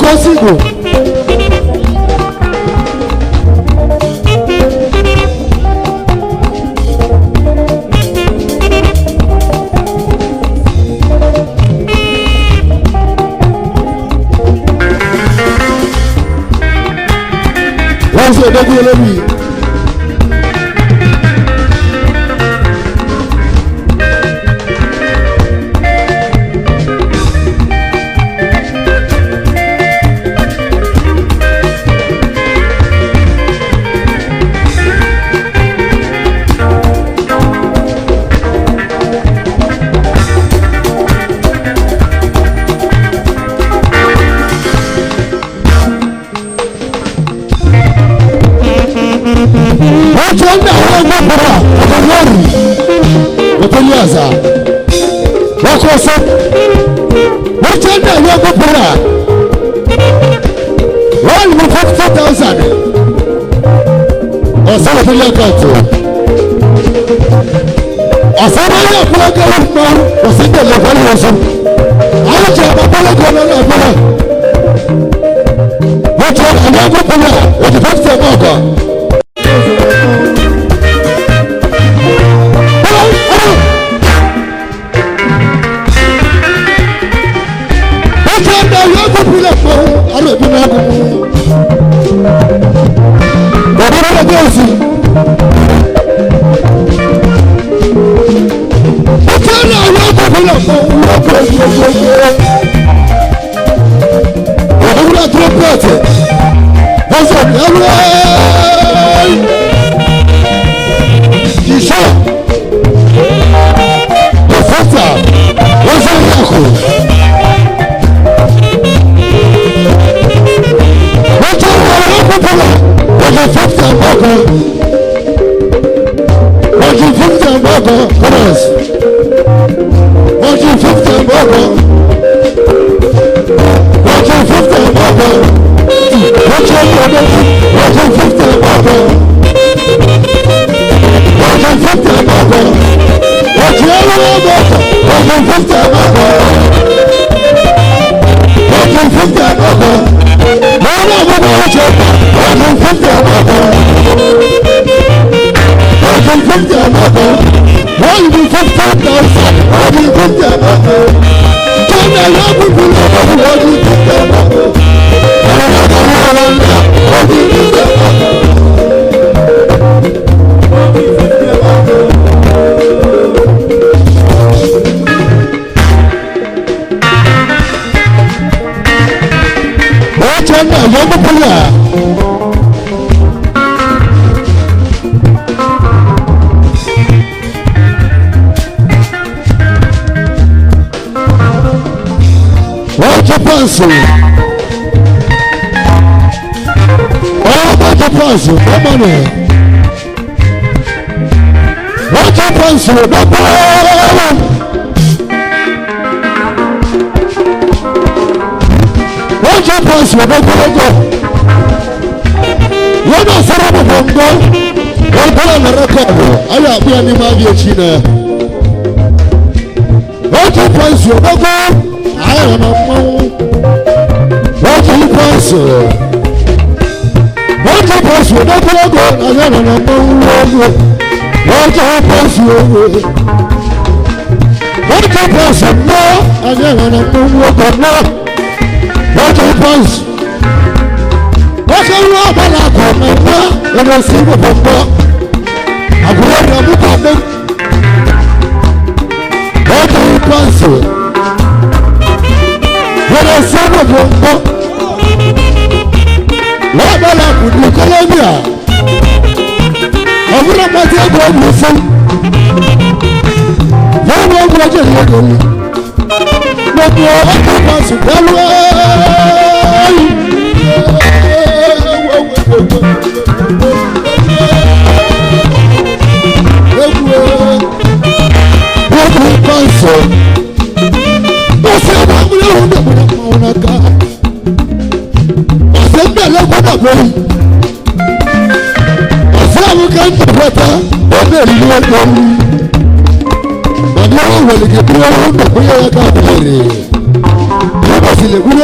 possible. What's the double? What's up? What's your name? You're good for that. 150,000. Or some of your country. Or some of your program now. Or some of your valuation. I don't care about the what's your name? Good for that. What's the first thing?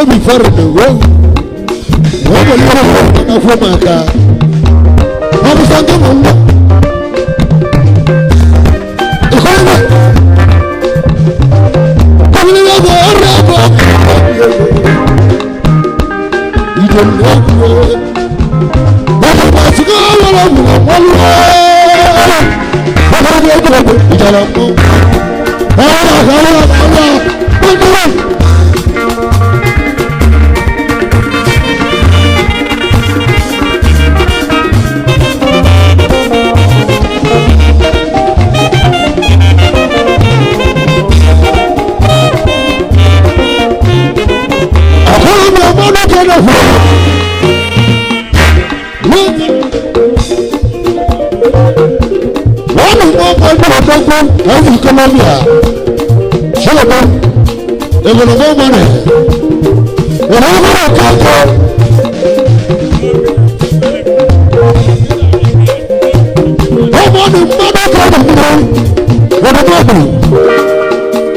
Before the world wọ́n wọlé wọ́n náà fún màkà wọ́n fi sáńtọ́ mọ̀ ń wọ́ ìkọ́ni náà kọ́ni náà bọ̀ ọ̀rẹ́ àbọ̀ ìdòwú náà kú wọ́n fi máa ti kọ́ wọ́n lọ́wọ́ wọ́n lọ́wọ́ wọ́n fi ẹgbẹ́ ìjọba mọ́ Every Colombia, Shalom, they're going to go money. When I'm going to come, I'm on the mother kind of man. What about me?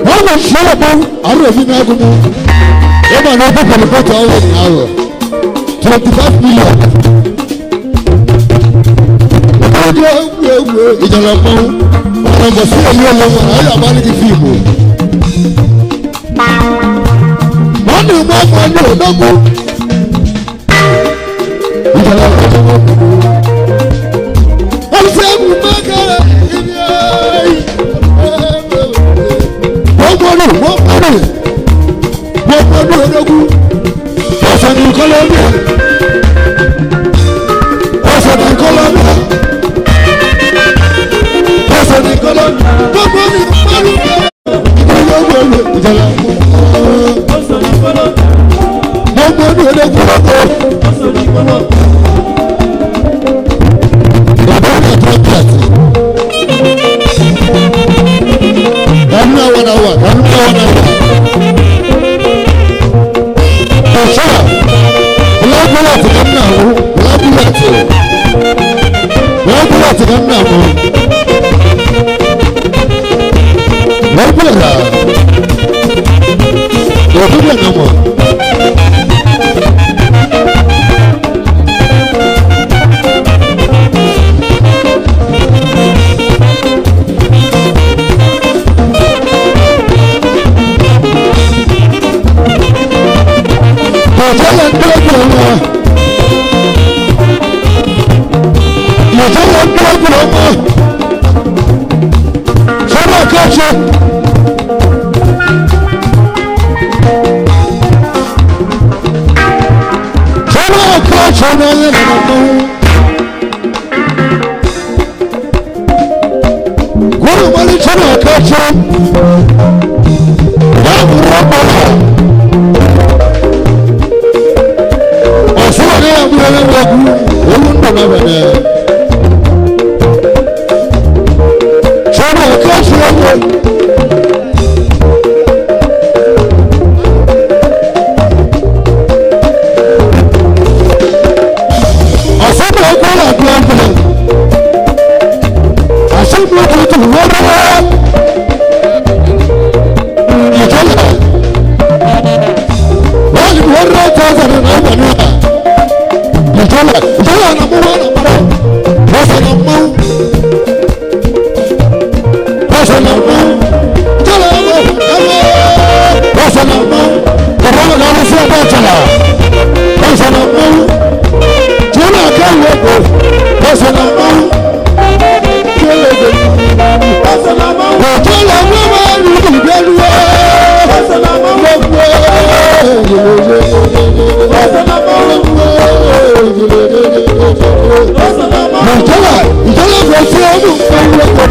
I'm a Shalom, I'm a Vinago. I'm an open for the photo of an hour. 25 million. Ìjọba kan ọ̀rọ̀ bọ̀ sí ẹ̀yìn ọlọ́wọ́ ayé àbálẹ́kì fíìmù. Wọ́n ní ìmọ̀ ọmọ ní òdọ́gbó. Ìjọba kan tó wọ́n kúrò. Ọ̀sẹ̀ ẹ̀mú mẹ́kẹ́rẹ́ ìdí ẹ̀yìn. Wọ́n gbọ́dọ̀ òdọ́gbó. Ọ̀sẹ̀ ní Kọ́lọ́mbíà. Ọ̀sẹ̀ ní Kọ́lọ́mbíà. Nicola, gbogbo mi parí gbogbo ìjọba gbogbo mi ò lè gbogbo bàbá mi àti ọjọ́ àti ẹnu àwọn àwà ọ̀ṣọ́ ọlọ́gbọ́n àti kẹ́mínà àwọn ọlọ́gbọ́n àti kẹ́mínà àwọn. Wọ́n gbọ́dọ̀ rà òkú bẹ̀ nà mọ̀. Bàtà yẹn gbọ́dọ̀ wọ̀. Bàtà yẹn gbọ́dọ̀ wọ̀. Sọ́dọ̀ kẹ́kẹ́. Guru mali chana kacha, yabu rabala. Osua ne yabu ne wagu, olundo na bene. Chana kacha yabu. Ìjọba fẹ́ sí ọdún kan lọ́kọ̀.